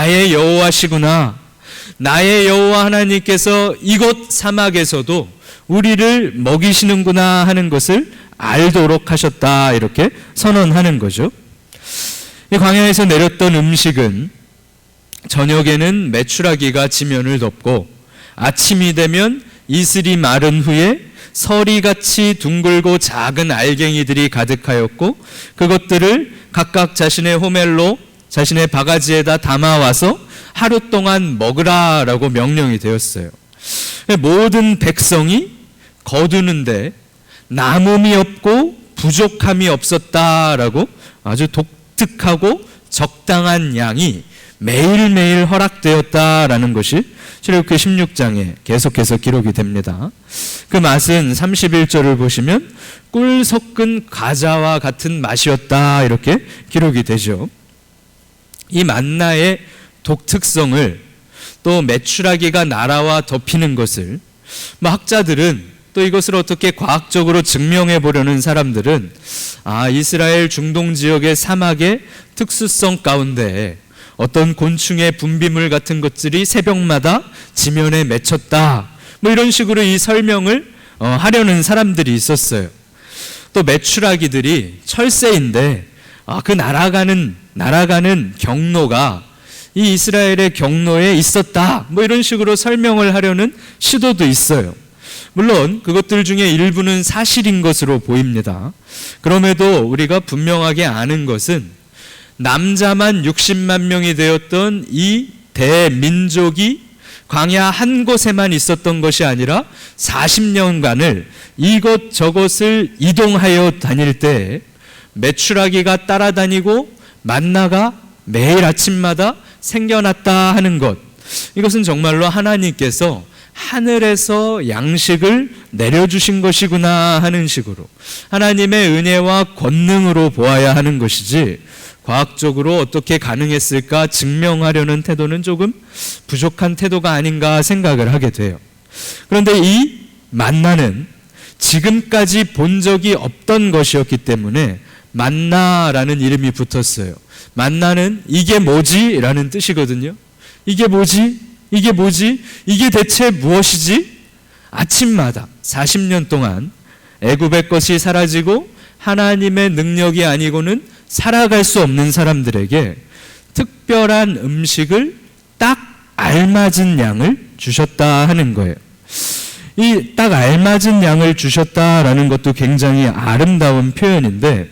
나의 여호와시구나. 나의 여호와 하나님께서 이곳 사막에서도 우리를 먹이시는구나 하는 것을 알도록 하셨다. 이렇게 선언하는 거죠. 이 광야에서 내렸던 음식은 저녁에는 메추라기가 지면을 덮고 아침이 되면 이슬이 마른 후에 서리같이 둥글고 작은 알갱이들이 가득하였고 그것들을 각각 자신의 호멜로 자신의 바가지에다 담아와서 하루 동안 먹으라라고 명령이 되었어요. 모든 백성이 거두는데 남음이 없고 부족함이 없었다라고 아주 독특하고 적당한 양이 매일매일 허락되었다라는 것이 출애굽기 16장에 계속해서 기록이 됩니다. 그 맛은 31절을 보시면 꿀 섞은 과자와 같은 맛이었다 이렇게 기록이 되죠. 이 만나의 독특성을 또 메추라기가 날아와 덮이는 것을 학자들은 또 이것을 어떻게 과학적으로 증명해 보려는 사람들은 이스라엘 중동 지역의 사막의 특수성 가운데 어떤 곤충의 분비물 같은 것들이 새벽마다 지면에 맺혔다 이런 식으로 이 설명을 하려는 사람들이 있었어요. 또 메추라기들이 철새인데 그 날아가는 경로가 이 이스라엘의 경로에 있었다 이런 식으로 설명을 하려는 시도도 있어요. 물론 그것들 중에 일부는 사실인 것으로 보입니다. 그럼에도 우리가 분명하게 아는 것은 남자만 60만 명이 되었던 이 대민족이 광야 한 곳에만 있었던 것이 아니라 40년간을 이것저것을 이동하여 다닐 때 메추라기가 따라다니고 만나가 매일 아침마다 생겨났다 하는 것, 이것은 정말로 하나님께서 하늘에서 양식을 내려주신 것이구나 하는 식으로 하나님의 은혜와 권능으로 보아야 하는 것이지 과학적으로 어떻게 가능했을까 증명하려는 태도는 조금 부족한 태도가 아닌가 생각을 하게 돼요. 그런데 이 만나는 지금까지 본 적이 없던 것이었기 때문에 만나라는 이름이 붙었어요. 만나는 이게 뭐지? 라는 뜻이거든요. 이게 뭐지? 이게 뭐지? 이게 대체 무엇이지? 아침마다 40년 동안 애굽의 것이 사라지고 하나님의 능력이 아니고는 살아갈 수 없는 사람들에게 특별한 음식을 딱 알맞은 양을 주셨다 하는 거예요. 이 딱 알맞은 양을 주셨다라는 것도 굉장히 아름다운 표현인데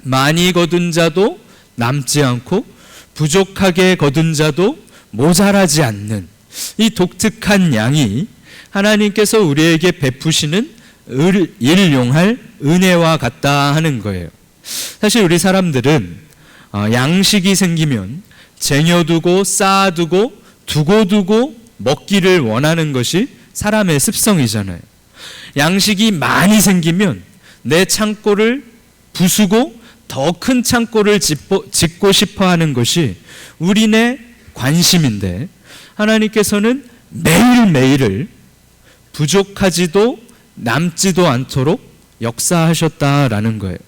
많이 거둔 자도 남지 않고 부족하게 거둔 자도 모자라지 않는 이 독특한 양이 하나님께서 우리에게 베푸시는 일용할 은혜와 같다 하는 거예요. 사실 우리 사람들은 양식이 생기면 쟁여두고 쌓아두고 두고두고 먹기를 원하는 것이 사람의 습성이잖아요. 양식이 많이 생기면 내 창고를 부수고 더 큰 창고를 짓고 싶어 하는 것이 우리네 관심인데 하나님께서는 매일매일을 부족하지도 남지도 않도록 역사하셨다라는 거예요.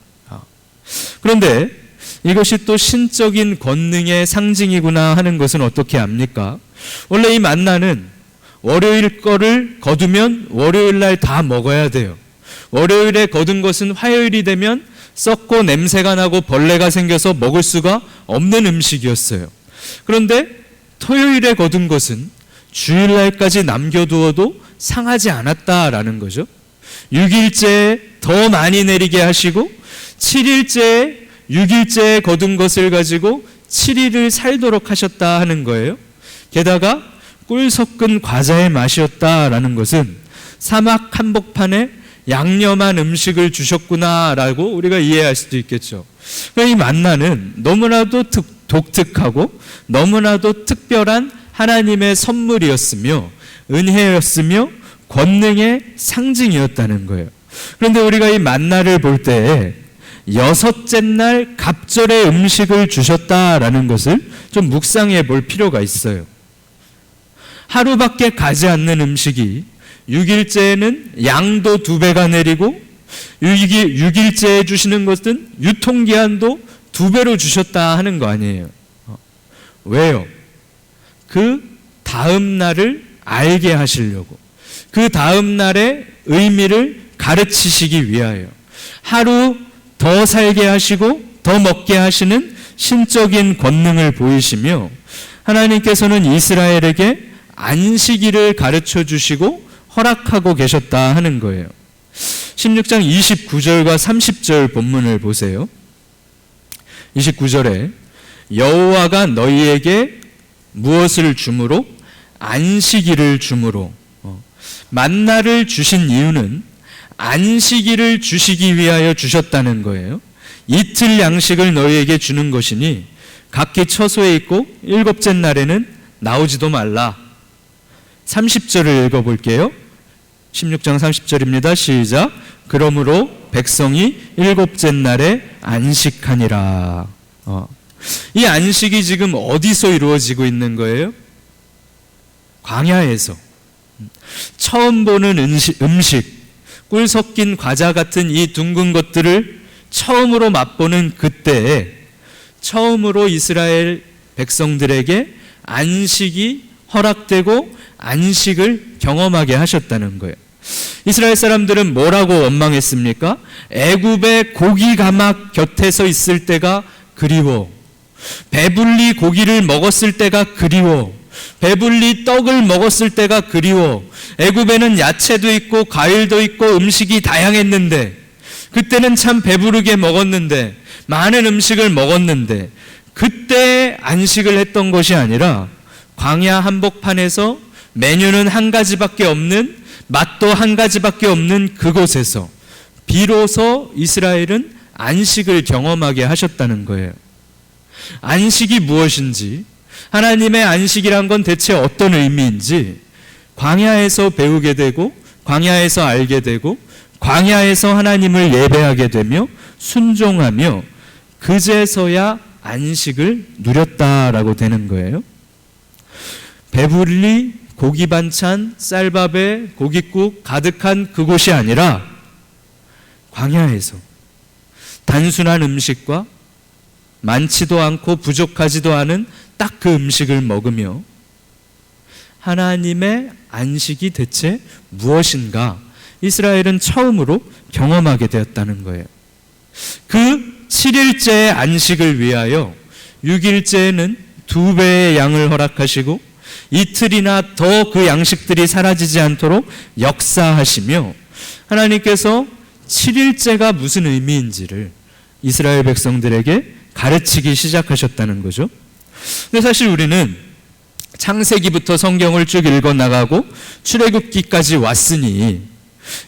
그런데 이것이 또 신적인 권능의 상징이구나 하는 것은 어떻게 압니까? 원래 이 만나는 월요일 거를 거두면 월요일 날 다 먹어야 돼요. 월요일에 거둔 것은 화요일이 되면 썩고 냄새가 나고 벌레가 생겨서 먹을 수가 없는 음식이었어요. 그런데 토요일에 거둔 것은 주일날까지 남겨두어도 상하지 않았다라는 거죠. 6일째에 더 많이 내리게 하시고 7일째에 6일째에 거둔 것을 가지고 7일을 살도록 하셨다 하는 거예요. 게다가 꿀 섞은 과자의 맛이었다라는 것은 사막 한복판에 양념한 음식을 주셨구나라고 우리가 이해할 수도 있겠죠. 이 만나는 너무나도 독특하고 너무나도 특별한 하나님의 선물이었으며 은혜였으며 권능의 상징이었다는 거예요. 그런데 우리가 이 만나를 볼 때 여섯째 날 갑절의 음식을 주셨다라는 것을 좀 묵상해 볼 필요가 있어요. 하루밖에 가지 않는 음식이 6일째에는 양도 2배가 내리고 6일째에 주시는 것은 유통기한도 2배로 주셨다 하는 거 아니에요. 왜요? 다음 날을 알게 하시려고, 그 다음 날의 의미를 가르치시기 위하여 하루 더 살게 하시고 더 먹게 하시는 신적인 권능을 보이시며, 하나님께서는 이스라엘에게 안식일을 가르쳐 주시고 허락하고 계셨다 하는 거예요. 16장 29절과 30절 본문을 보세요. 29절에 여호와가 너희에게 무엇을 주므로? 안식일을 주므로. 만나를 주신 이유는 안식일을 주시기 위하여 주셨다는 거예요. 이틀 양식을 너희에게 주는 것이니 각기 처소에 있고 일곱째 날에는 나오지도 말라. 30절을 읽어볼게요. 16장 30절입니다. 시작. 그러므로 백성이 일곱째 날에 안식하니라. 이 안식이 지금 어디서 이루어지고 있는 거예요? 광야에서. 처음 보는 음식, 꿀 섞인 과자 같은 이 둥근 것들을 처음으로 맛보는 그때에 처음으로 이스라엘 백성들에게 안식이 허락되고 안식을 경험하게 하셨다는 거예요. 이스라엘 사람들은 뭐라고 원망했습니까? 애굽의 고기 가막 곁에서 있을 때가 그리워. 배불리 고기를 먹었을 때가 그리워. 배불리 떡을 먹었을 때가 그리워. 애굽에는 야채도 있고 과일도 있고 음식이 다양했는데, 그때는 참 배부르게 먹었는데, 많은 음식을 먹었는데, 그때 안식을 했던 것이 아니라 광야 한복판에서 메뉴는 한 가지밖에 없는, 맛도 한 가지밖에 없는 그곳에서 비로소 이스라엘은 안식을 경험하게 하셨다는 거예요. 안식이 무엇인지, 하나님의 안식이란 건 대체 어떤 의미인지 광야에서 배우게 되고, 광야에서 알게 되고, 광야에서 하나님을 예배하게 되며 순종하며 그제서야 안식을 누렸다라고 되는 거예요. 배불리 고기 반찬, 쌀밥에 고깃국 가득한 그곳이 아니라 광야에서 단순한 음식과 많지도 않고 부족하지도 않은 딱 그 음식을 먹으며 하나님의 안식이 대체 무엇인가 이스라엘은 처음으로 경험하게 되었다는 거예요. 그 7일째의 안식을 위하여 6일째에는 2배의 양을 허락하시고 이틀이나 더 그 양식들이 사라지지 않도록 역사하시며, 하나님께서 7일째가 무슨 의미인지를 이스라엘 백성들에게 가르치기 시작하셨다는 거죠. 근데 사실 우리는 창세기부터 성경을 쭉 읽어나가고 출애굽기까지 왔으니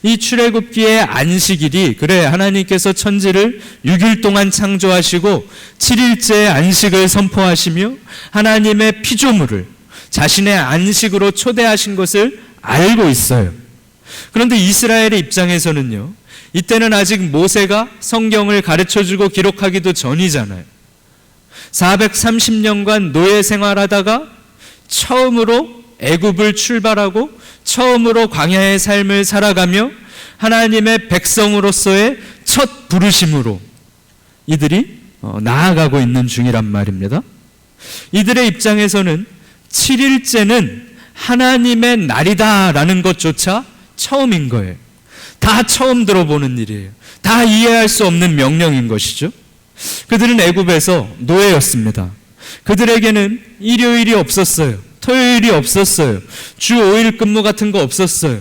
이 출애굽기의 안식일이, 그래 하나님께서 천지를 6일 동안 창조하시고 7일째 안식을 선포하시며 하나님의 피조물을 자신의 안식으로 초대하신 것을 알고 있어요. 그런데 이스라엘의 입장에서는요, 이때는 아직 모세가 성경을 가르쳐주고 기록하기도 전이잖아요. 430년간 노예 생활하다가 처음으로 애굽을 출발하고 처음으로 광야의 삶을 살아가며 하나님의 백성으로서의 첫 부르심으로 이들이 나아가고 있는 중이란 말입니다. 이들의 입장에서는 7일째는 하나님의 날이다라는 것조차 처음인 거예요. 다 처음 들어보는 일이에요. 다 이해할 수 없는 명령인 것이죠. 그들은 애굽에서 노예였습니다. 그들에게는 일요일이 없었어요. 토요일이 없었어요. 주 5일 근무 같은 거 없었어요.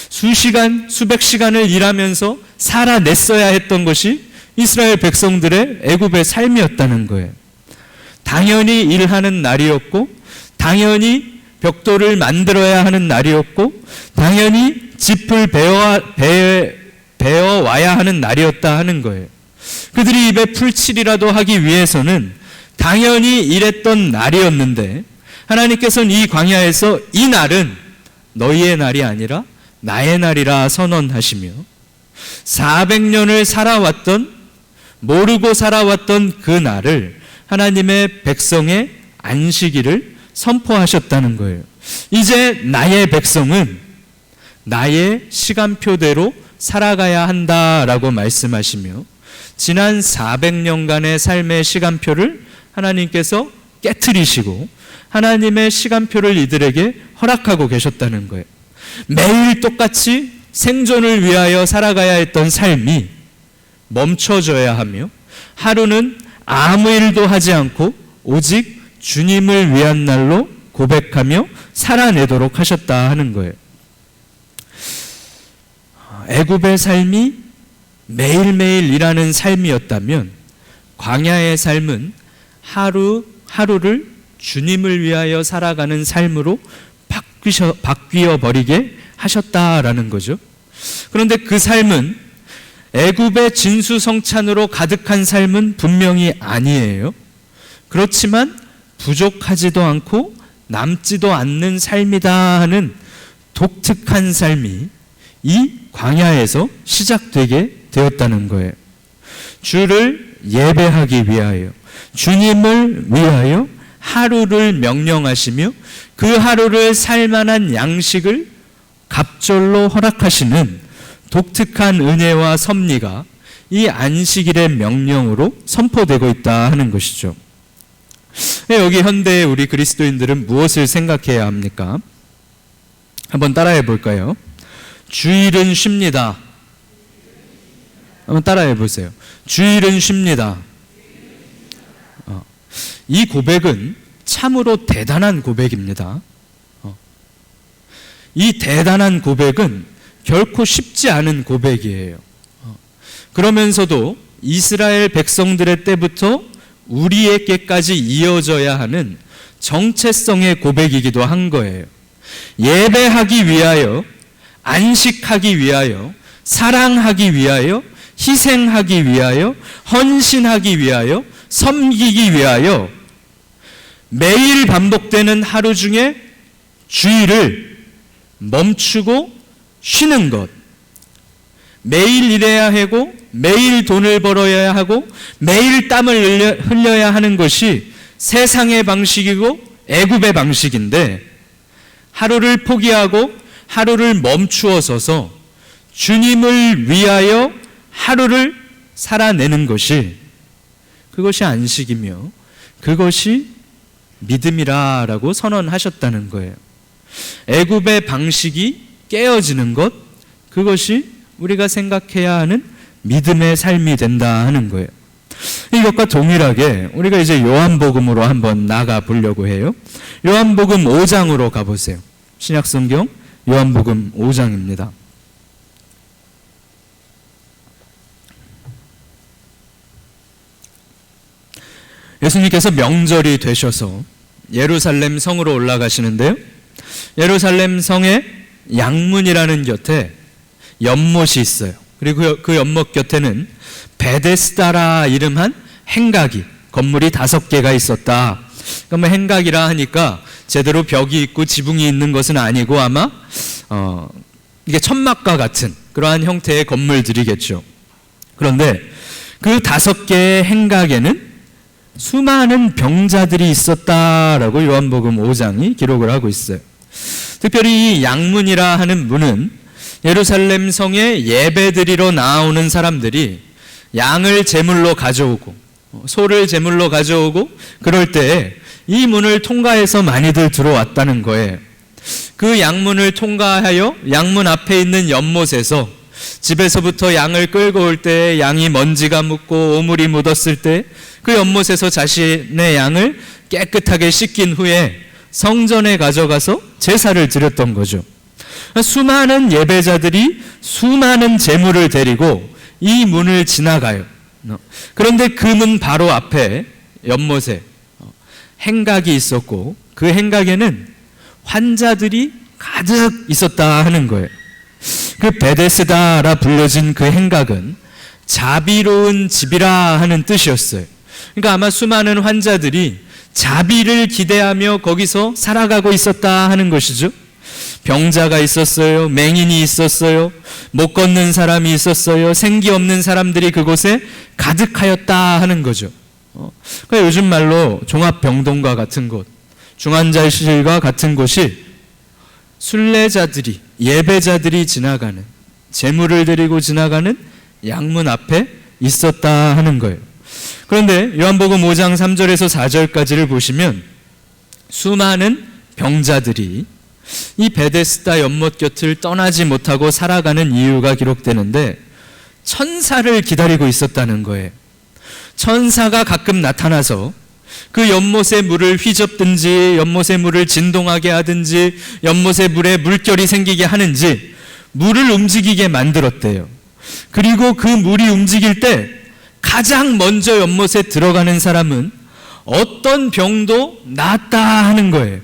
수시간, 수백 시간을 일하면서 살아냈어야 했던 것이 이스라엘 백성들의 애굽의 삶이었다는 거예요. 당연히 일하는 날이었고, 당연히 벽돌을 만들어야 하는 날이었고, 당연히 짚을 베어 와야 하는 날이었다 하는 거예요. 그들이 입에 풀칠이라도 하기 위해서는 당연히 일했던 날이었는데, 하나님께서는 이 광야에서 이 날은 너희의 날이 아니라 나의 날이라 선언하시며 400년을 살아왔던, 모르고 살아왔던 그 날을 하나님의 백성의 안식일을 선포하셨다는 거예요. 이제 나의 백성은 나의 시간표대로 살아가야 한다라고 말씀하시며 지난 400년간의 삶의 시간표를 하나님께서 깨트리시고 하나님의 시간표를 이들에게 허락하고 계셨다는 거예요. 매일 똑같이 생존을 위하여 살아가야 했던 삶이 멈춰져야 하며 하루는 아무 일도 하지 않고 오직 주님을 위한 날로 고백하며 살아내도록 하셨다 하는 거예요. 애굽의 삶이 매일매일 일하는 삶이었다면 광야의 삶은 하루를 주님을 위하여 살아가는 삶으로 바뀌어 버리게 하셨다라는 거죠. 그런데 그 삶은 애굽의 진수성찬으로 가득한 삶은 분명히 아니에요. 그렇지만 부족하지도 않고 남지도 않는 삶이다 하는 독특한 삶이 이 광야에서 시작되게 되었다는 거예요. 주를 예배하기 위하여, 주님을 위하여 하루를 명령하시며 그 하루를 살만한 양식을 갑절로 허락하시는 독특한 은혜와 섭리가 이 안식일의 명령으로 선포되고 있다 하는 것이죠. 여기 현대의 우리 그리스도인들은 무엇을 생각해야 합니까? 한번 따라해 볼까요? 주일은 쉽니다. 한번 따라해 보세요. 주일은 쉽니다. 이 고백은 참으로 대단한 고백입니다. 이 대단한 고백은 결코 쉽지 않은 고백이에요. 그러면서도 이스라엘 백성들의 때부터 우리에게까지 이어져야 하는 정체성의 고백이기도 한 거예요. 예배하기 위하여, 안식하기 위하여, 사랑하기 위하여, 희생하기 위하여, 헌신하기 위하여, 섬기기 위하여 매일 반복되는 하루 중에 주일을 멈추고 쉬는 것, 매일 일해야 하고 매일 돈을 벌어야 하고 매일 땀을 흘려야 하는 것이 세상의 방식이고 애굽의 방식인데, 하루를 포기하고 하루를 멈추어 서서 주님을 위하여 하루를 살아내는 것이, 그것이 안식이며 그것이 믿음이라고 선언하셨다는 거예요. 애굽의 방식이 깨어지는 것, 그것이 우리가 생각해야 하는 믿음의 삶이 된다 하는 거예요. 이것과 동일하게 우리가 이제 요한복음으로 한번 나가 보려고 해요. 요한복음 5장으로 가보세요. 신약성경 요한복음 5장입니다. 예수님께서 명절이 되셔서 예루살렘 성으로 올라가시는데요, 예루살렘 성에 양문이라는 곁에 연못이 있어요. 그리고 그 연못 곁에는 베데스다라 이름한 행각이, 건물이 5개가 있었다. 그러니까 뭐 행각이라 하니까 제대로 벽이 있고 지붕이 있는 것은 아니고 아마 이게 천막과 같은 그러한 형태의 건물들이겠죠. 그런데 그 5개의 행각에는 수많은 병자들이 있었다라고 요한복음 5장이 기록을 하고 있어요. 특별히 이 양문이라 하는 문은 예루살렘 성에 예배드리러 나오는 사람들이 양을 제물로 가져오고 소를 제물로 가져오고 그럴 때 이 문을 통과해서 많이들 들어왔다는 거예요. 그 양문을 통과하여 양문 앞에 있는 연못에서 집에서부터 양을 끌고 올 때 양이 먼지가 묻고 오물이 묻었을 때 그 연못에서 자신의 양을 깨끗하게 씻긴 후에 성전에 가져가서 제사를 드렸던 거죠. 수많은 예배자들이 수많은 제물을 데리고 이 문을 지나가요. 그런데 그 문 바로 앞에 연못에 행각이 있었고 그 행각에는 환자들이 가득 있었다 하는 거예요. 그 베데스다라 불려진 그 행각은 자비로운 집이라 하는 뜻이었어요. 그러니까 아마 수많은 환자들이 자비를 기대하며 거기서 살아가고 있었다 하는 것이죠. 병자가 있었어요. 맹인이 있었어요. 못 걷는 사람이 있었어요. 생기 없는 사람들이 그곳에 가득하였다 하는 거죠. 그러니까 요즘 말로 종합병동과 같은 곳, 중환자실과 같은 곳이 순례자들이, 예배자들이 지나가는, 제물을 드리고 지나가는 양문 앞에 있었다 하는 거예요. 그런데 요한복음 5장 3절에서 4절까지를 보시면 수많은 병자들이 이 베데스다 연못 곁을 떠나지 못하고 살아가는 이유가 기록되는데 천사를 기다리고 있었다는 거예요. 천사가 가끔 나타나서 그 연못의 물을 휘젓든지 연못의 물을 진동하게 하든지 연못의 물에 물결이 생기게 하는지 물을 움직이게 만들었대요. 그리고 그 물이 움직일 때 가장 먼저 연못에 들어가는 사람은 어떤 병도 낫다 하는 거예요.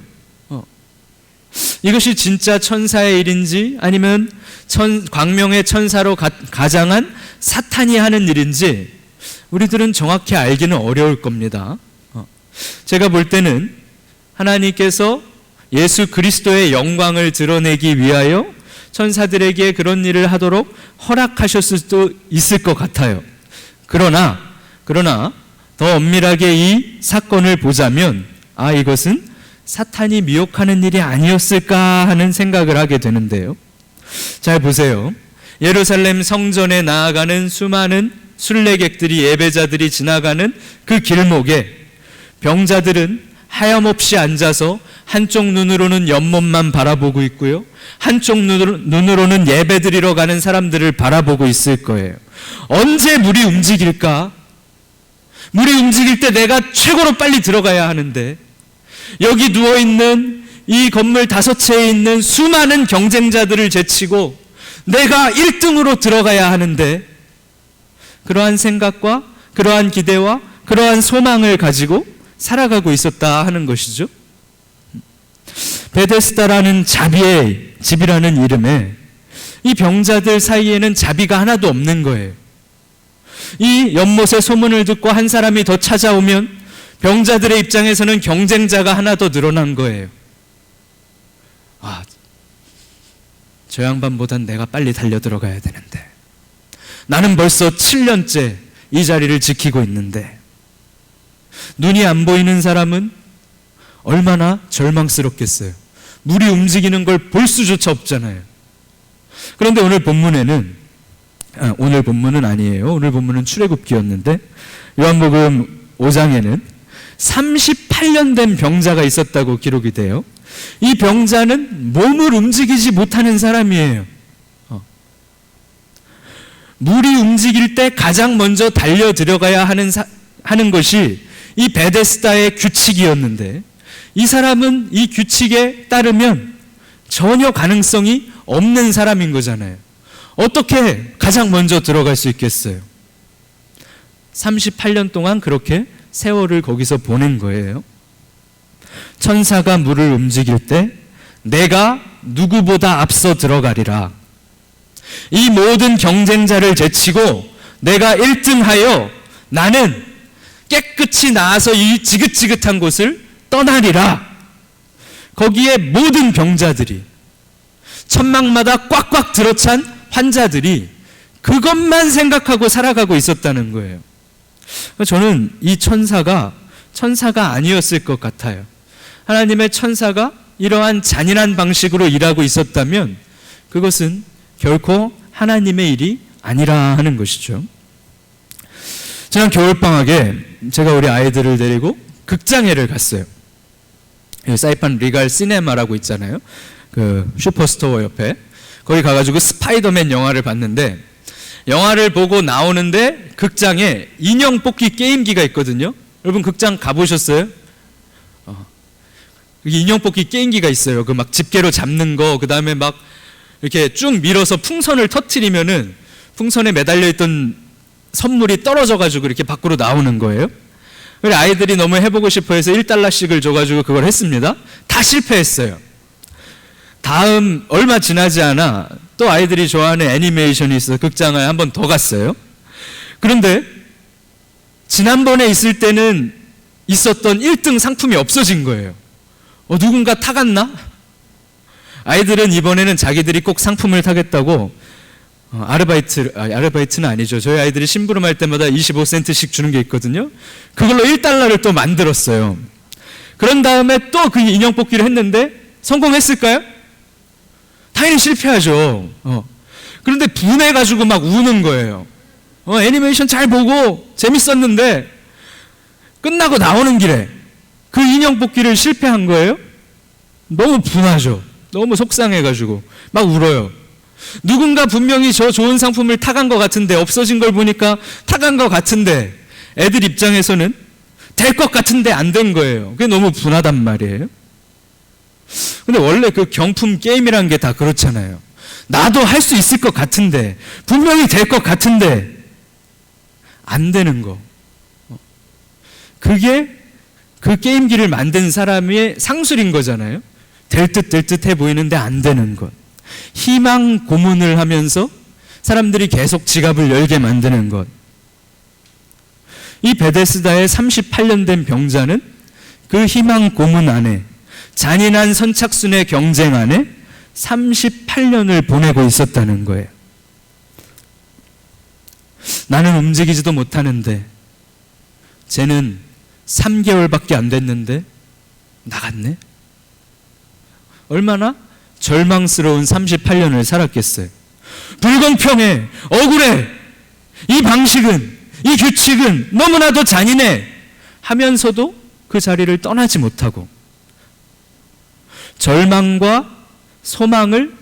이것이 진짜 천사의 일인지 아니면 광명의 천사로 가장한 사탄이 하는 일인지 우리들은 정확히 알기는 어려울 겁니다. 제가 볼 때는 하나님께서 예수 그리스도의 영광을 드러내기 위하여 천사들에게 그런 일을 하도록 허락하셨을 수도 있을 것 같아요. 그러나 더 엄밀하게 이 사건을 보자면 이것은 사탄이 미혹하는 일이 아니었을까 하는 생각을 하게 되는데요. 잘 보세요. 예루살렘 성전에 나아가는 수많은 순례객들이 예배자들이 지나가는 그 길목에 병자들은 하염없이 앉아서 한쪽 눈으로는 연못만 바라보고 있고요. 한쪽 눈으로는 예배드리러 가는 사람들을 바라보고 있을 거예요. 언제 물이 움직일까? 물이 움직일 때 내가 최고로 빨리 들어가야 하는데 여기 누워있는 이 건물 5채에 있는 수많은 경쟁자들을 제치고 내가 1등으로 들어가야 하는데 그러한 생각과 그러한 기대와 그러한 소망을 가지고 살아가고 있었다 하는 것이죠. 베데스다라는 자비의 집이라는 이름에 이 병자들 사이에는 자비가 하나도 없는 거예요. 이 연못의 소문을 듣고 한 사람이 더 찾아오면 병자들의 입장에서는 경쟁자가 하나 더 늘어난 거예요. 저 양반보단 내가 빨리 달려 들어가야 되는데 나는 벌써 7년째 이 자리를 지키고 있는데 눈이 안 보이는 사람은 얼마나 절망스럽겠어요. 물이 움직이는 걸 볼 수조차 없잖아요. 그런데 오늘 본문은 아니에요. 오늘 본문은 출애굽기였는데 요한복음 5장에는 38년 된 병자가 있었다고 기록이 돼요. 이 병자는 몸을 움직이지 못하는 사람이에요. 물이 움직일 때 가장 먼저 달려 들어가야 하는 것이 이 베데스다의 규칙이었는데 이 사람은 이 규칙에 따르면 전혀 가능성이 없는 사람인 거잖아요. 어떻게 가장 먼저 들어갈 수 있겠어요? 38년 동안 그렇게 세월을 거기서 보낸 거예요. 천사가 물을 움직일 때 내가 누구보다 앞서 들어가리라. 이 모든 경쟁자를 제치고 내가 1등하여 나는 깨끗이 나아서 이 지긋지긋한 곳을 떠나리라. 거기에 모든 병자들이 천막마다 꽉꽉 들어찬 환자들이 그것만 생각하고 살아가고 있었다는 거예요. 저는 이 천사가 아니었을 것 같아요. 하나님의 천사가 이러한 잔인한 방식으로 일하고 있었다면 그것은 결코 하나님의 일이 아니라 하는 것이죠. 지난 겨울방학에 제가 우리 아이들을 데리고 극장회를 갔어요. 사이판 리갈 시네마라고 있잖아요. 그 슈퍼스토어 옆에. 거기 가가지고 스파이더맨 영화를 봤는데 영화를 보고 나오는데 극장에 인형 뽑기 게임기가 있거든요. 여러분 극장 가보셨어요? 인형 뽑기 게임기가 있어요. 그 막 집게로 잡는 거, 그 다음에 막 이렇게 쭉 밀어서 풍선을 터트리면은 풍선에 매달려 있던 선물이 떨어져가지고 이렇게 밖으로 나오는 거예요. 그래서 아이들이 너무 해보고 싶어 해서 $1씩을 줘가지고 그걸 했습니다. 다 실패했어요. 다음 얼마 지나지 않아 또 아이들이 좋아하는 애니메이션이 있어서 극장에 한 번 더 갔어요. 그런데 지난번에 있을 때는 있었던 1등 상품이 없어진 거예요. 누군가 타갔나? 아이들은 이번에는 자기들이 꼭 상품을 타겠다고 아르바이트는 아니죠. 저희 아이들이 심부름할 때마다 25센트씩 주는 게 있거든요. 그걸로 $1를 또 만들었어요. 그런 다음에 또 그 인형 뽑기를 했는데 성공했을까요? 당연히 실패하죠. 그런데 분해가지고 막 우는 거예요. 애니메이션 잘 보고 재밌었는데 끝나고 나오는 길에 그 인형 뽑기를 실패한 거예요. 너무 분하죠. 너무 속상해가지고 막 울어요. 누군가 분명히 저 좋은 상품을 타간 것 같은데, 없어진 걸 보니까 타간 것 같은데, 애들 입장에서는 될 것 같은데 안 된 거예요. 그게 너무 분하단 말이에요. 근데 원래 그 경품 게임이란 게 다 그렇잖아요. 나도 할 수 있을 것 같은데, 분명히 될 것 같은데 안 되는 거. 그게 그 게임기를 만든 사람의 상술인 거잖아요. 될 듯 해 보이는데 안 되는 것. 희망 고문을 하면서 사람들이 계속 지갑을 열게 만드는 것. 이 베데스다의 38년 된 병자는 그 희망 고문 안에, 잔인한 선착순의 경쟁 안에 38년을 보내고 있었다는 거예요. 나는 움직이지도 못하는데 쟤는 3개월밖에 안 됐는데 나갔네? 얼마나 절망스러운 38년을 살았겠어요. 불공평해, 억울해, 이 방식은, 이 규칙은 너무나도 잔인해 하면서도 그 자리를 떠나지 못하고, 절망과 소망을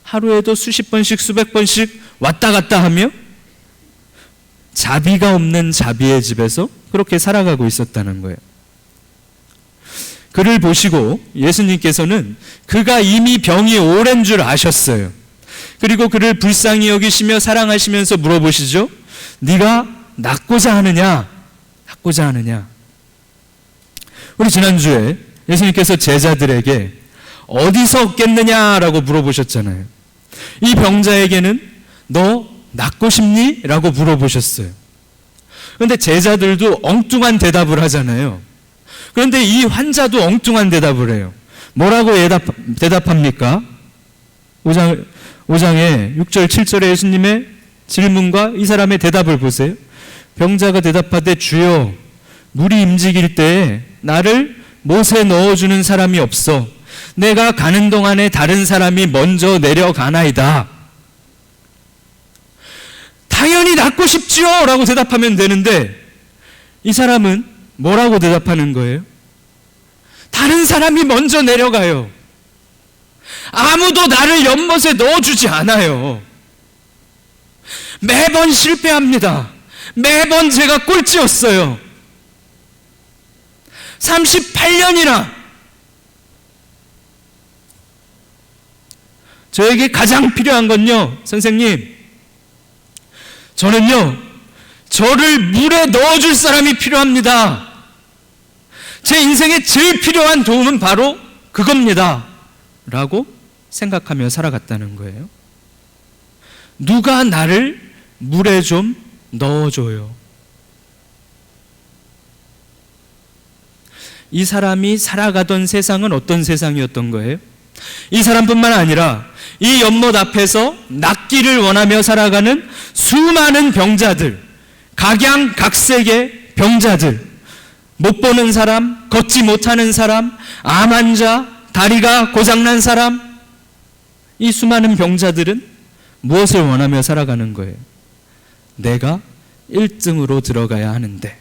하루에도 수십 번씩 수백 번씩 왔다 갔다 하며 자비가 없는 자비의 집에서 그렇게 살아가고 있었다는 거예요. 그를 보시고 예수님께서는 그가 이미 병이 오랜 줄 아셨어요. 그리고 그를 불쌍히 여기시며 사랑하시면서 물어보시죠. 네가 낫고자 하느냐? 낫고자 하느냐? 우리 지난주에 예수님께서 제자들에게 어디서 얻겠느냐라고 물어보셨잖아요. 이 병자에게는 너 낫고 싶니? 라고 물어보셨어요. 그런데 제자들도 엉뚱한 대답을 하잖아요. 그런데 이 환자도 엉뚱한 대답을 해요. 뭐라고 대답합니까? 5장에 6절 7절에 예수님의 질문과 이 사람의 대답을 보세요. 병자가 대답하되 주여, 물이 움직일 때에 나를 못에 넣어주는 사람이 없어. 내가 가는 동안에 다른 사람이 먼저 내려가나이다. 당연히 낫고 싶지요 라고 대답하면 되는데 이 사람은 뭐라고 대답하는 거예요? 다른 사람이 먼저 내려가요. 아무도 나를 연못에 넣어주지 않아요. 매번 실패합니다. 매번 제가 꼴찌였어요. 38년이나 저에게 가장 필요한 건요, 선생님, 저는요, 저를 물에 넣어줄 사람이 필요합니다. 제 인생에 제일 필요한 도움은 바로 그겁니다. 라고 생각하며 살아갔다는 거예요. 누가 나를 물에 좀 넣어줘요. 이 사람이 살아가던 세상은 어떤 세상이었던 거예요? 이 사람뿐만 아니라 이 연못 앞에서 낫기를 원하며 살아가는 수많은 병자들, 각양각색의 병자들, 못 보는 사람, 걷지 못하는 사람, 암 환자, 다리가 고장난 사람, 이 수많은 병자들은 무엇을 원하며 살아가는 거예요? 내가 1등으로 들어가야 하는데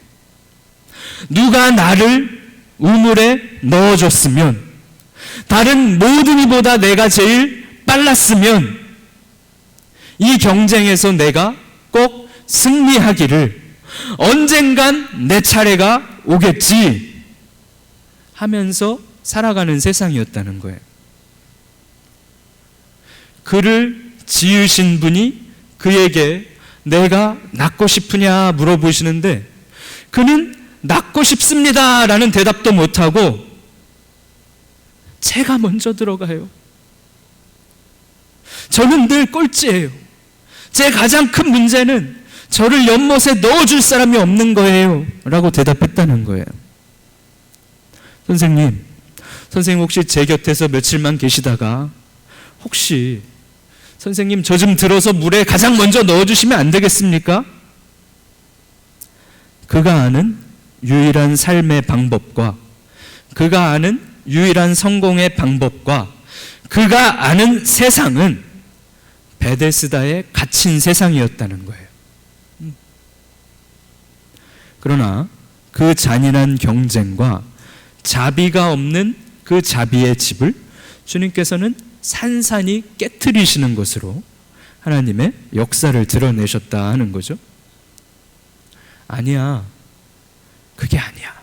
누가 나를 우물에 넣어줬으면, 다른 모든 이보다 내가 제일 빨랐으면 이 경쟁에서 내가 꼭 승리하기를, 언젠간 내 차례가 오겠지 하면서 살아가는 세상이었다는 거예요. 그를 지으신 분이 그에게 내가 낫고 싶으냐 물어보시는데 그는 낫고 싶습니다 라는 대답도 못하고 제가 먼저 들어가요. 저는 늘 꼴찌예요. 제 가장 큰 문제는 저를 연못에 넣어줄 사람이 없는 거예요 라고 대답했다는 거예요. 선생님 혹시 제 곁에서 며칠만 계시다가 혹시 선생님 저 좀 들어서 물에 가장 먼저 넣어주시면 안 되겠습니까? 그가 아는 유일한 삶의 방법과 그가 아는 유일한 성공의 방법과 그가 아는 세상은 베데스다에 갇힌 세상이었다는 거예요. 그러나 그 잔인한 경쟁과 자비가 없는 그 자비의 집을 주님께서는 산산이 깨트리시는 것으로 하나님의 역사를 드러내셨다 하는 거죠. 아니야. 그게 아니야.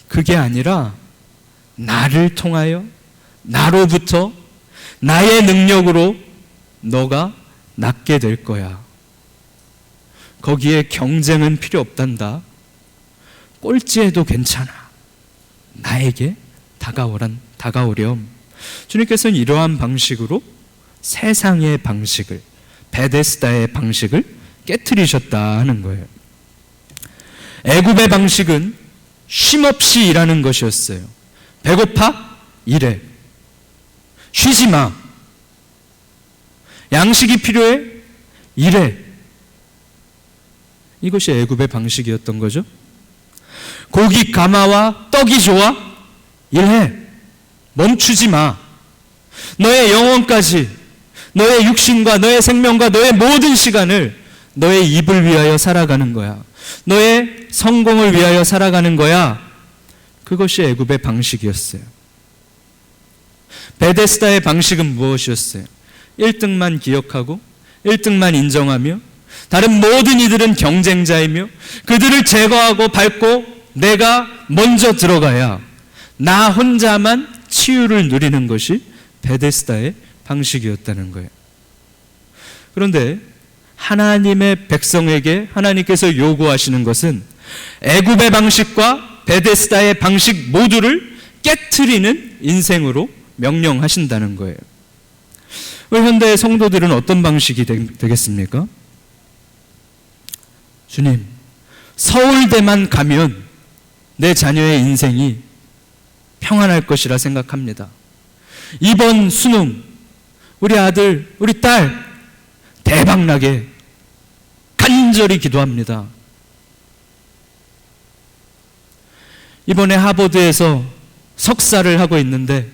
그게 아니라 나를 통하여, 나로부터, 나의 능력으로 너가 낫게 될 거야. 거기에 경쟁은 필요 없단다. 꼴찌해도 괜찮아. 나에게 다가오렴. 주님께서는 이러한 방식으로 세상의 방식을, 베데스다의 방식을 깨트리셨다 하는 거예요. 애굽의 방식은 쉼없이 일하는 것이었어요. 배고파? 일해. 쉬지 마. 양식이 필요해? 일해. 이것이 애굽의 방식이었던 거죠. 고기 가마와 떡이 좋아? 일해. 멈추지 마. 너의 영혼까지, 너의 육신과 너의 생명과 너의 모든 시간을 너의 입을 위하여 살아가는 거야. 너의 성공을 위하여 살아가는 거야. 그것이 애굽의 방식이었어요. 베데스다의 방식은 무엇이었어요? 1등만 기억하고 1등만 인정하며 다른 모든 이들은 경쟁자이며 그들을 제거하고 밟고 내가 먼저 들어가야 나 혼자만 치유를 누리는 것이 베데스다의 방식이었다는 거예요. 그런데 하나님의 백성에게 하나님께서 요구하시는 것은 애굽의 방식과 베데스다의 방식 모두를 깨트리는 인생으로 명령하신다는 거예요. 우리 현대의 성도들은 어떤 방식이 되겠습니까? 주님, 서울대만 가면 내 자녀의 인생이 평안할 것이라 생각합니다. 이번 수능 우리 아들, 우리 딸 대박나게 간절히 기도합니다. 이번에 하버드에서 석사를 하고 있는데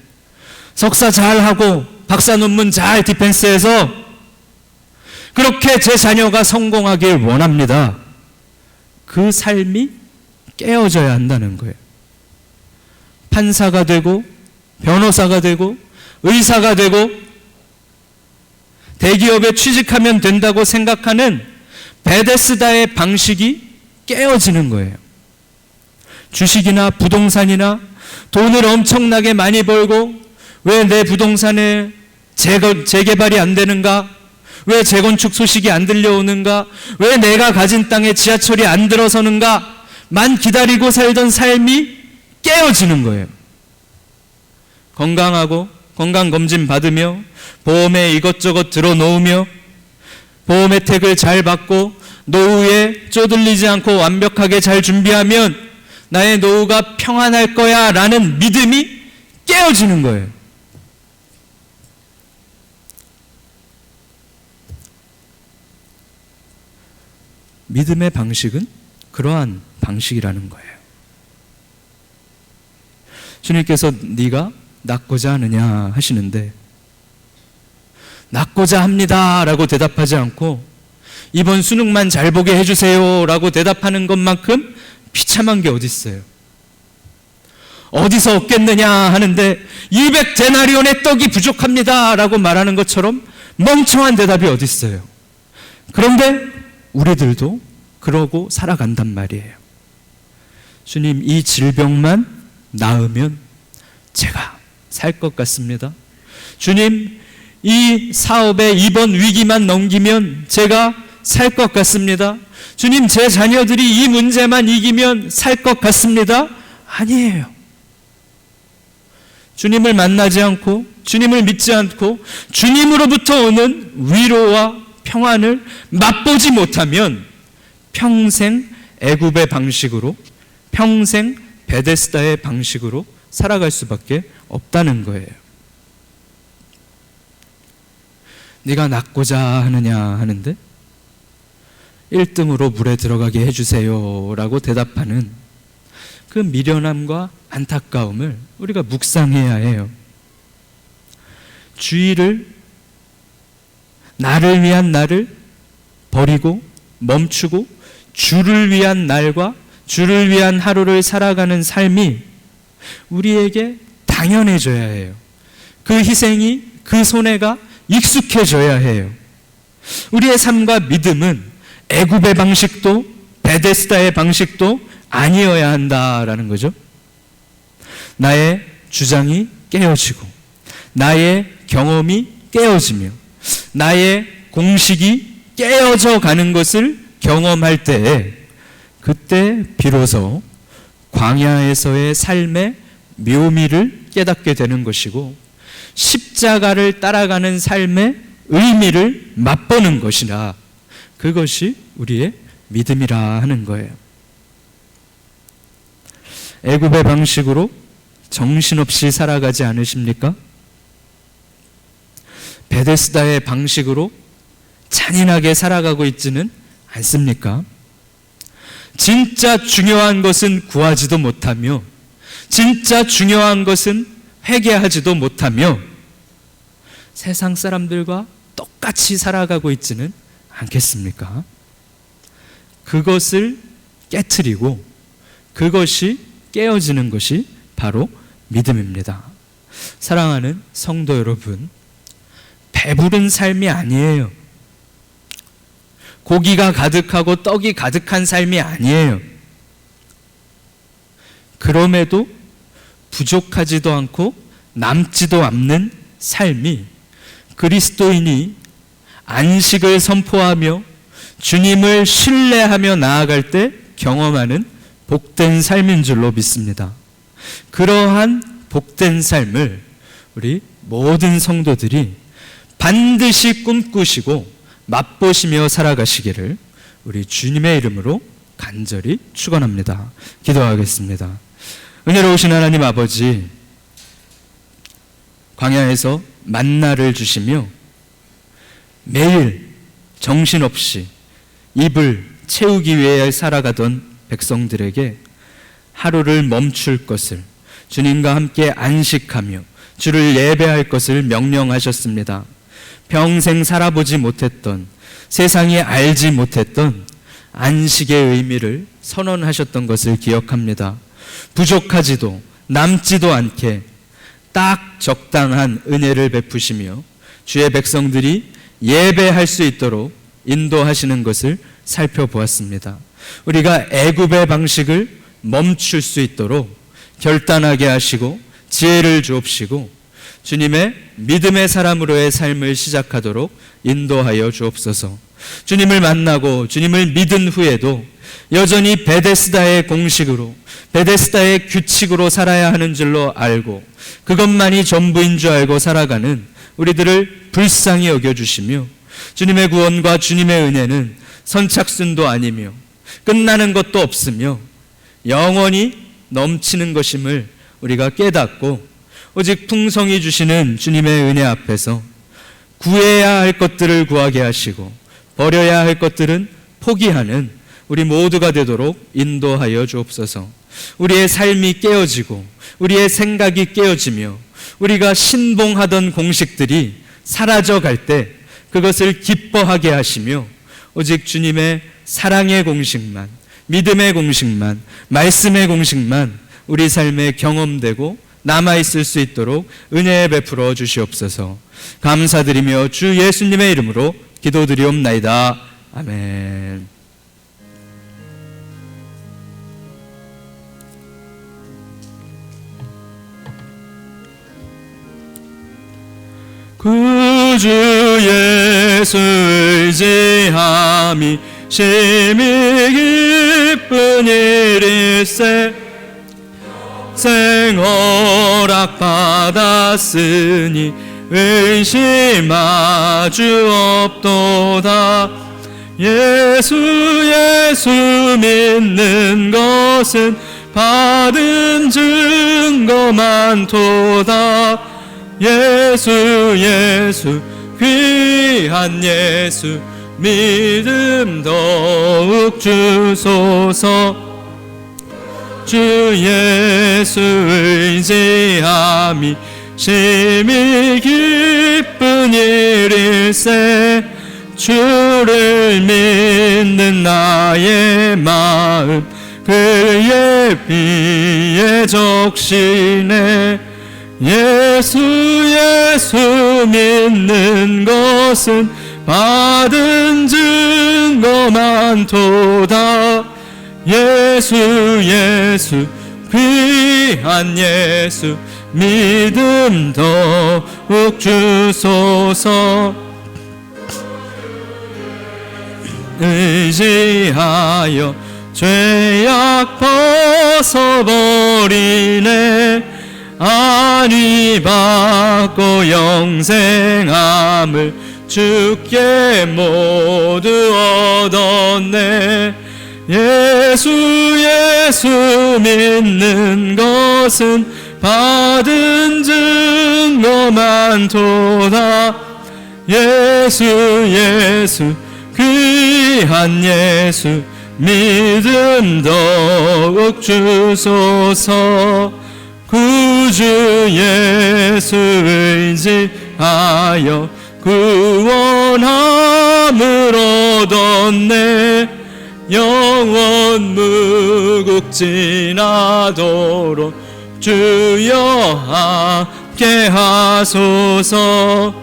석사 잘하고 박사 논문 잘 디펜스해서 그렇게 제 자녀가 성공하길 원합니다. 그 삶이 깨어져야 한다는 거예요. 판사가 되고 변호사가 되고 의사가 되고 대기업에 취직하면 된다고 생각하는 베데스다의 방식이 깨어지는 거예요. 주식이나 부동산이나 돈을 엄청나게 많이 벌고 왜 내 부동산에 재개발이 안 되는가? 왜 재건축 소식이 안 들려오는가? 왜 내가 가진 땅에 지하철이 안 들어서는가? 만 기다리고 살던 삶이 깨어지는 거예요. 건강하고 건강검진 받으며 보험에 이것저것 들어놓으며 보험 혜택을 잘 받고 노후에 쪼들리지 않고 완벽하게 잘 준비하면 나의 노후가 평안할 거야 라는 믿음이 깨어지는 거예요. 믿음의 방식은 그러한 방식이라는 거예요. 주님께서 네가 낫고자 하느냐 하시는데 낫고자 합니다 라고 대답하지 않고 이번 수능만 잘 보게 해주세요 라고 대답하는 것만큼 비참한 게 어디 있어요. 어디서 얻겠느냐 하는데 200데나리온의 떡이 부족합니다 라고 말하는 것처럼 멍청한 대답이 어디 있어요. 그런데 우리들도 그러고 살아간단 말이에요. 주님, 이 질병만 나으면 제가 살 것 같습니다. 주님, 이 사업의 이번 위기만 넘기면 제가 살 것 같습니다. 주님, 제 자녀들이 이 문제만 이기면 살 것 같습니다. 아니에요. 주님을 만나지 않고 주님을 믿지 않고 주님으로부터 오는 위로와 평안을 맛보지 못하면 평생 애굽의 방식으로, 평생 베데스다의 방식으로 살아갈 수밖에 없다는 거예요. 네가 낫고자 하느냐 하는데 1등으로 물에 들어가게 해주세요 라고 대답하는 그 미련함과 안타까움을 우리가 묵상해야 해요. 주의를, 나를 위한 나를 버리고 멈추고 주를 위한 날과 주를 위한 하루를 살아가는 삶이 우리에게 당연해져야 해요. 그 희생이, 그 손해가 익숙해져야 해요. 우리의 삶과 믿음은 애굽의 방식도 베데스다의 방식도 아니어야 한다라는 거죠. 나의 주장이 깨어지고 나의 경험이 깨어지며 나의 공식이 깨어져 가는 것을 경험할 때에 그때 비로소 광야에서의 삶의 묘미를 깨닫게 되는 것이고 십자가를 따라가는 삶의 의미를 맛보는 것이라 그것이 우리의 믿음이라 하는 거예요. 애굽의 방식으로 정신없이 살아가지 않으십니까? 베데스다의 방식으로 잔인하게 살아가고 있지는 않습니까? 진짜 중요한 것은 구하지도 못하며 진짜 중요한 것은 회개하지도 못하며 세상 사람들과 똑같이 살아가고 있지는 않겠습니까? 그것을 깨트리고 그것이 깨어지는 것이 바로 믿음입니다. 사랑하는 성도 여러분, 배부른 삶이 아니에요. 고기가 가득하고 떡이 가득한 삶이 아니에요. 그럼에도 부족하지도 않고 남지도 않는 삶이 그리스도인이 안식을 선포하며 주님을 신뢰하며 나아갈 때 경험하는 복된 삶인 줄로 믿습니다. 그러한 복된 삶을 우리 모든 성도들이 반드시 꿈꾸시고 맛보시며 살아가시기를 우리 주님의 이름으로 간절히 축원합니다. 기도하겠습니다. 은혜로우신 하나님 아버지, 광야에서 만나를 주시며 매일 정신없이 입을 채우기 위해 살아가던 백성들에게 하루를 멈출 것을, 주님과 함께 안식하며 주를 예배할 것을 명령하셨습니다. 평생 살아보지 못했던, 세상이 알지 못했던 안식의 의미를 선언하셨던 것을 기억합니다. 부족하지도 남지도 않게 딱 적당한 은혜를 베푸시며 주의 백성들이 예배할 수 있도록 인도하시는 것을 살펴보았습니다. 우리가 애굽의 방식을 멈출 수 있도록 결단하게 하시고 지혜를 주옵시고 주님의 믿음의 사람으로의 삶을 시작하도록 인도하여 주옵소서. 주님을 만나고 주님을 믿은 후에도 여전히 베데스다의 공식으로, 베데스다의 규칙으로 살아야 하는 줄로 알고 그것만이 전부인 줄 알고 살아가는 우리들을 불쌍히 여겨주시며 주님의 구원과 주님의 은혜는 선착순도 아니며 끝나는 것도 없으며 영원히 넘치는 것임을 우리가 깨닫고 오직 풍성히 주시는 주님의 은혜 앞에서 구해야 할 것들을 구하게 하시고 버려야 할 것들은 포기하는 우리 모두가 되도록 인도하여 주옵소서. 우리의 삶이 깨어지고 우리의 생각이 깨어지며 우리가 신봉하던 공식들이 사라져갈 때 그것을 기뻐하게 하시며 오직 주님의 사랑의 공식만, 믿음의 공식만, 말씀의 공식만 우리 삶에 경험되고 남아있을 수 있도록 은혜 베풀어 주시옵소서. 감사드리며 주 예수님의 이름으로 기도드리옵나이다. 아멘. 구주 예수 의지함이 심히 기쁜 일일세. 생허락 받았으니 의심하 주 없도다. 예수 믿는 것은 받은 증거 많도다. 예수 귀한 예수 믿음 더욱 주소서. 주 예수 의지함이 심히 기쁜 일일세. 주를 믿는 나의 마음 그의 피에 적시네. 예수 예수 믿는 것은 받은 증거 많도다. 예수 예수 귀한 예수 믿음 더욱 주소서. 의지하여 죄악 벗어버리네. 안위 받고 영생함을 주께 모두 얻었네. 예수 예수 믿는 것은 받은 증거 많도다. 예수 예수 귀한 예수 믿음 더욱 주소서. 구주 예수 의지하여 구원함을 얻었네. 영원 무국지나도록 주여 함께 하소서.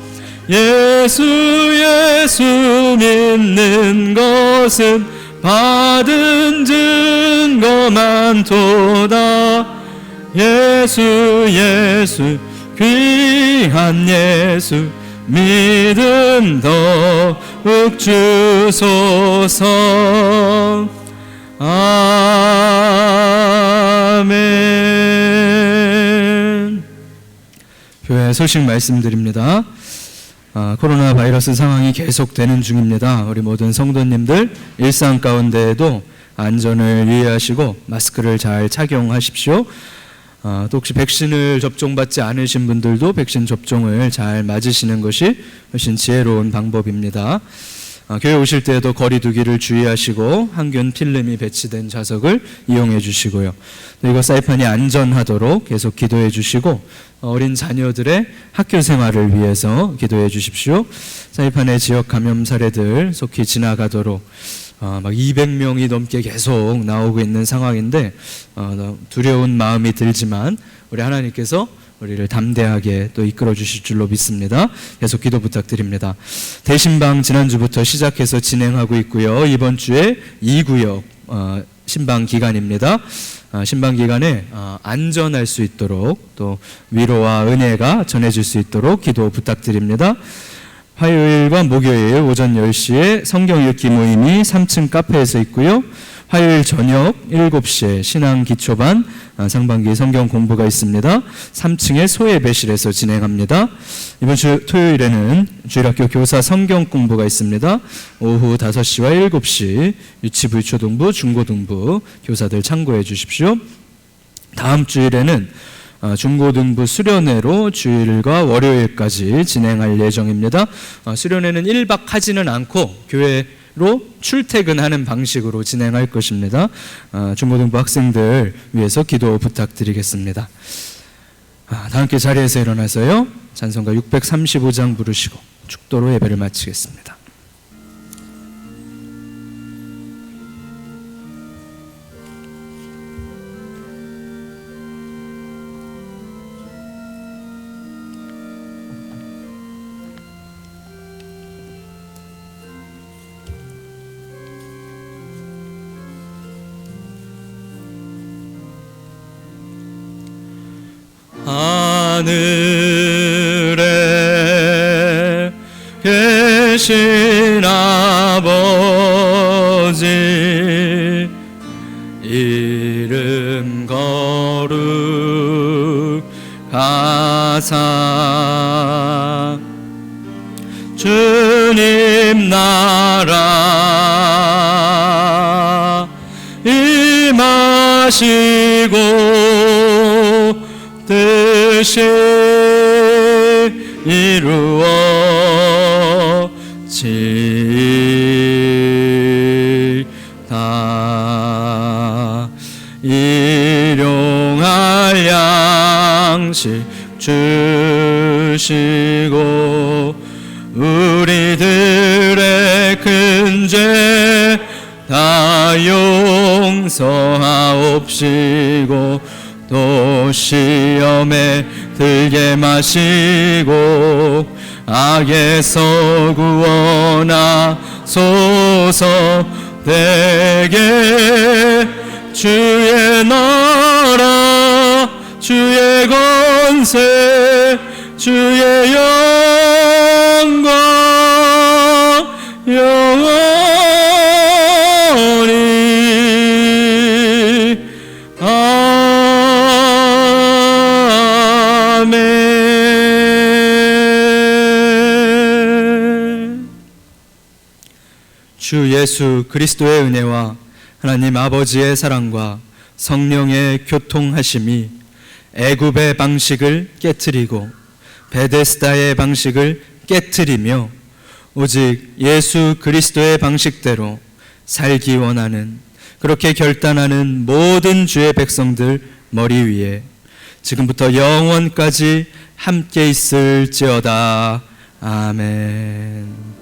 예수 예수 믿는 것은 받은 증거 많도다. 예수 예수 귀한 예수 믿음 더욱 주소서. 아멘. 교회 소식 말씀드립니다. 코로나 바이러스 상황이 계속되는 중입니다. 우리 모든 성도님들 일상 가운데에도 안전을 유의하시고 마스크를 잘 착용하십시오. 또 혹시 백신을 접종받지 않으신 분들도 백신 접종을 잘 맞으시는 것이 훨씬 지혜로운 방법입니다. 교회 오실 때에도 거리 두기를 주의하시고 항균 필름이 배치된 좌석을 이용해 주시고요. 이거 사이판이 안전하도록 계속 기도해 주시고 어린 자녀들의 학교 생활을 위해서 기도해 주십시오. 사이판의 지역 감염 사례들 속히 지나가도록 막 200명이 넘게 계속 나오고 있는 상황인데 두려운 마음이 들지만 우리 하나님께서 우리를 담대하게 또 이끌어 주실 줄로 믿습니다. 계속 기도 부탁드립니다. 대신방 지난주부터 시작해서 진행하고 있고요. 이번 주에 2구역 신방 기간입니다. 신방 기간에 안전할 수 있도록 또 위로와 은혜가 전해질 수 있도록 기도 부탁드립니다. 화요일과 목요일 오전 10시에 성경 읽기 모임이 3층 카페에서 있고요. 화요일 저녁 7시에 신앙 기초반 상반기 성경 공부가 있습니다. 3층의 소예배실에서 진행합니다. 이번 주 토요일에는 주일학교 교사 성경 공부가 있습니다. 오후 5시와 7시 유치부, 유초등부, 중고등부 교사들 참고해 주십시오. 다음 주일에는 중고등부 수련회로 주일과 월요일까지 진행할 예정입니다. 수련회는 1박 하지는 않고 교회로 출퇴근하는 방식으로 진행할 것입니다. 중고등부 학생들 위해서 기도 부탁드리겠습니다. 다 함께 자리에서 일어나서요. 찬송가 635장 부르시고 축도로 예배를 마치겠습니다. 하늘에 계신 아버지 이름 거룩하사 주님 나라 임하시고 뜻이 이루어지다. 일용할 양식 주시고 우리들의 시험에 들게 마시고 악에서 구원하소서. 내게 주의 나라 주의 권세 주의 영광 영원히 아멘. 주 예수 그리스도의 은혜와 하나님 아버지의 사랑과 성령의 교통하심이 애굽의 방식을 깨트리고 베데스다의 방식을 깨트리며 오직 예수 그리스도의 방식대로 살기 원하는, 그렇게 결단하는 모든 주의 백성들 머리 위에 지금부터 영원까지 함께 있을지어다. 아멘.